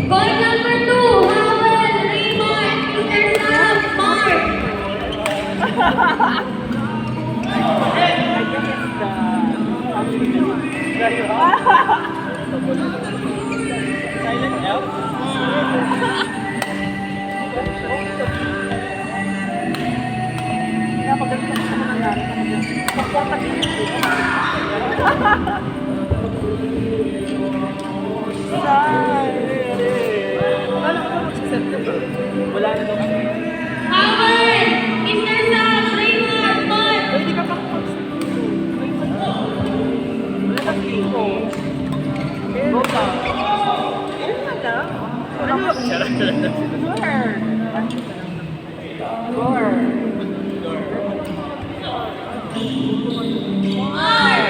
Goal number 2, Howell, Raymond, Mr. Sam, Mark. Silent L? Napagalit ako sa nangyari. Pagporta din dito. Wala na daw. Howell, Mr. Sam, Raymond, Mark. Pwede ka pang wala kang dito. Go down. Ayun na lang. Wala ka pang charot. Door. Mark.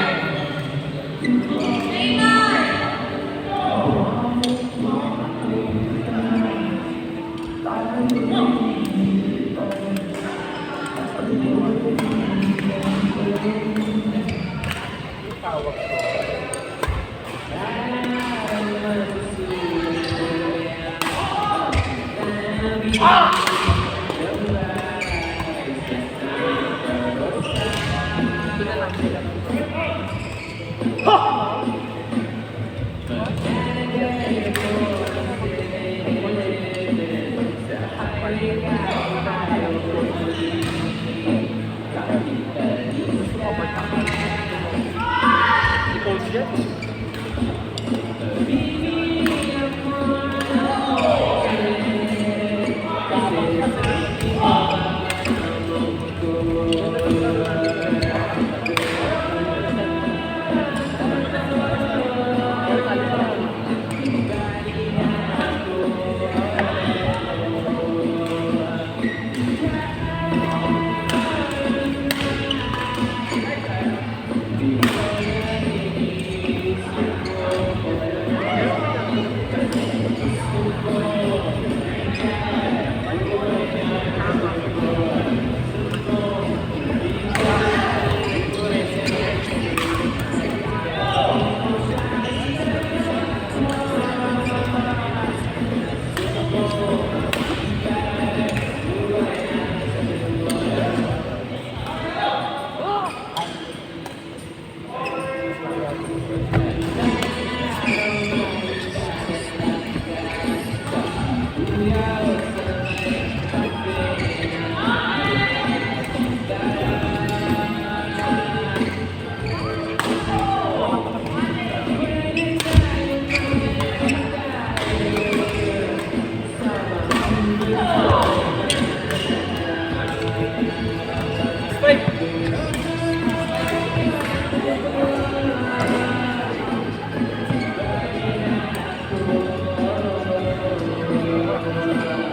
Raymond.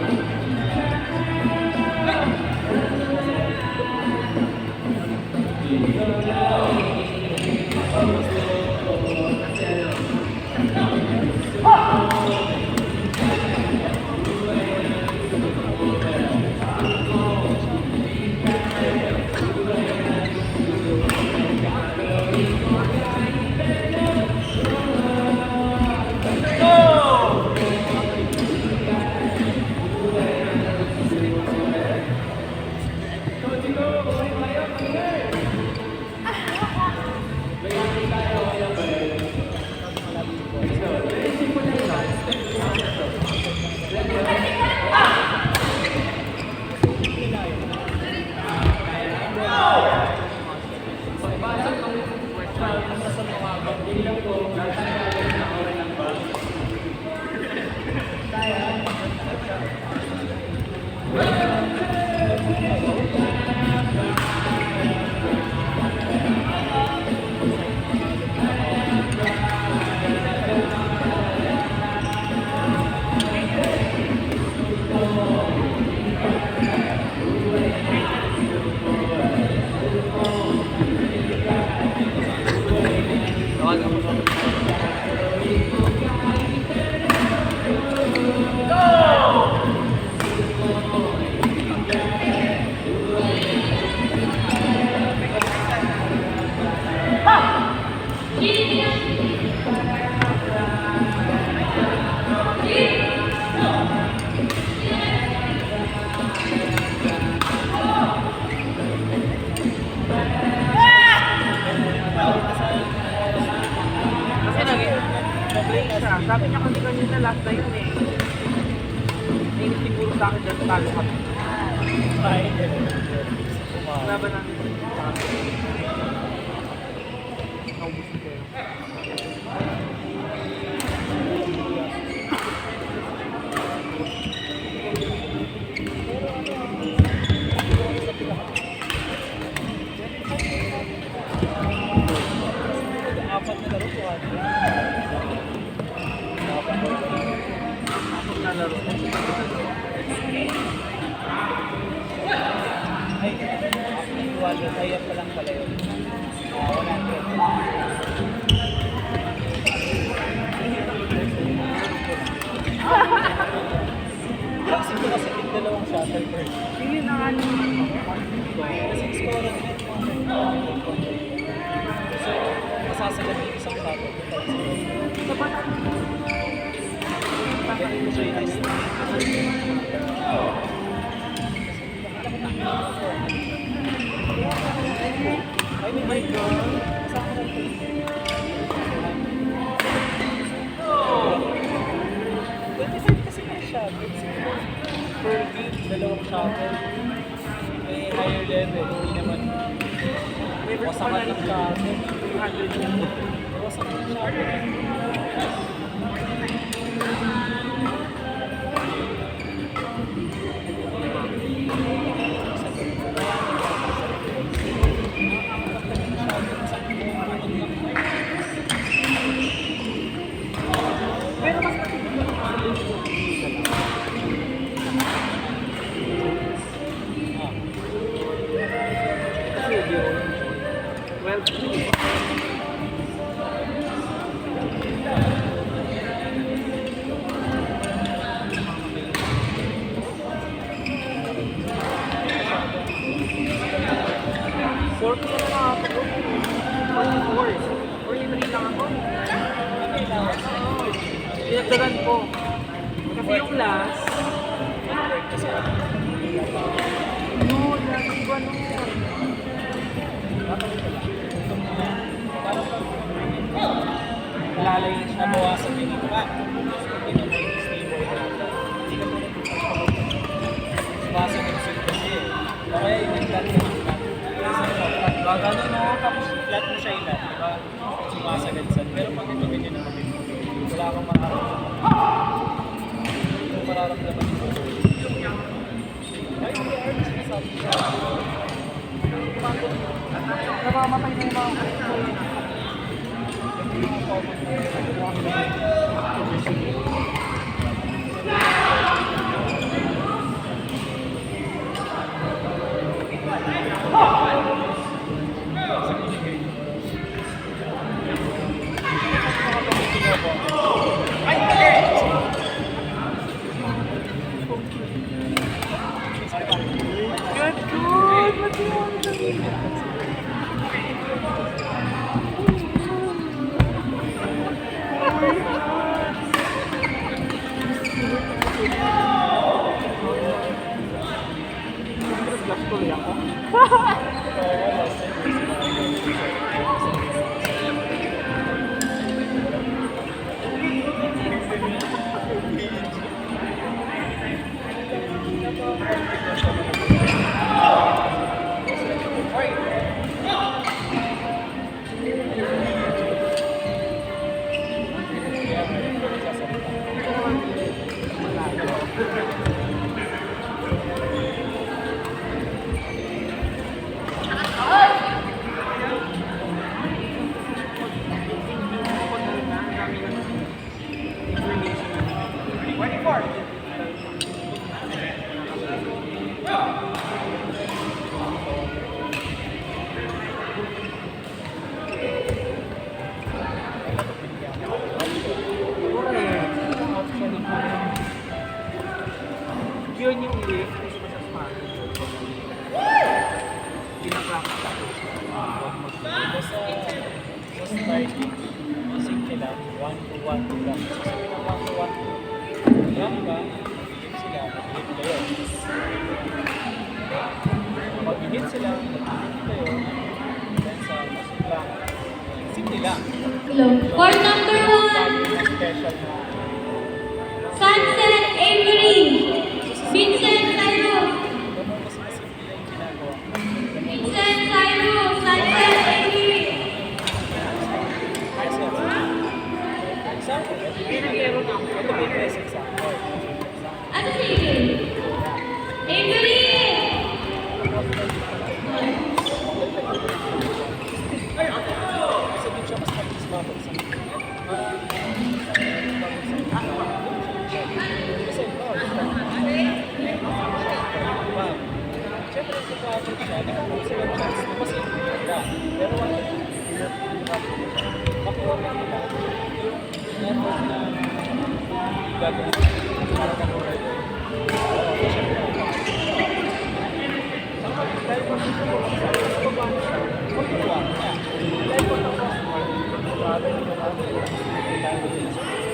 Sa akin dyan, talo kami. Laban namin. Naubusin kayo. Apat na laro po. Apat na laro. Ay, wala. Kaya pa lang pala yun. Wala na. Kasi ko kasi yung dalawang shuttle first. Hindi na nga naman. Kasi score of net so, masasagat yung isang shuttle. Sapat na. Ganun ko siya yung nice. Ay, my God. Kasama na ito. 25 kasi na siya. Per game, dalawang shuttle. May higher level. Hindi naman. Wasakan ng shuttle. Wasakan ng shuttle. Pero mas matibig Four ko na lang ako. Four. Or yung lang ako. Pinagdagan ko. Kasi yung last, no, last ko ano. Lalay na siya. Nabawasan yung iba. Bawasan yung suit kasi. Kaya yung naglat yung gano'n no, tapos flat mo siya ilan, di ba? Sumasagansan. Pero pag ito ganyan na kami, wala kang mararamdaman. Yung mararamdaman mo. Ay, hindi artist na sabi siya. Namamatay na yung mga yun yung lift kasi sa smart. Pinapractice ako. Sa starting, using nila 1-2-1-2 lang. So sabi ng 1-2-1-2, lang ba? Hit sila, mag-hit kayo. Mag-hit sila, mag-hit kayo. Then sa masuk lang, simple lang. Court number 1, Special na Sunset Avery. kung sila chance na mas maganda. Pero wala makuha na nila yung effort na gagawin para makuha yun. Oo, syempre, dahil kung gusto ko lang sa pagbabahan siya, magagawa niya. Dahil kung ang customer, sabi ko na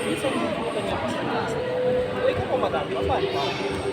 minsan yung kanya pa sa taas. Ikaw kung madami pa, paano?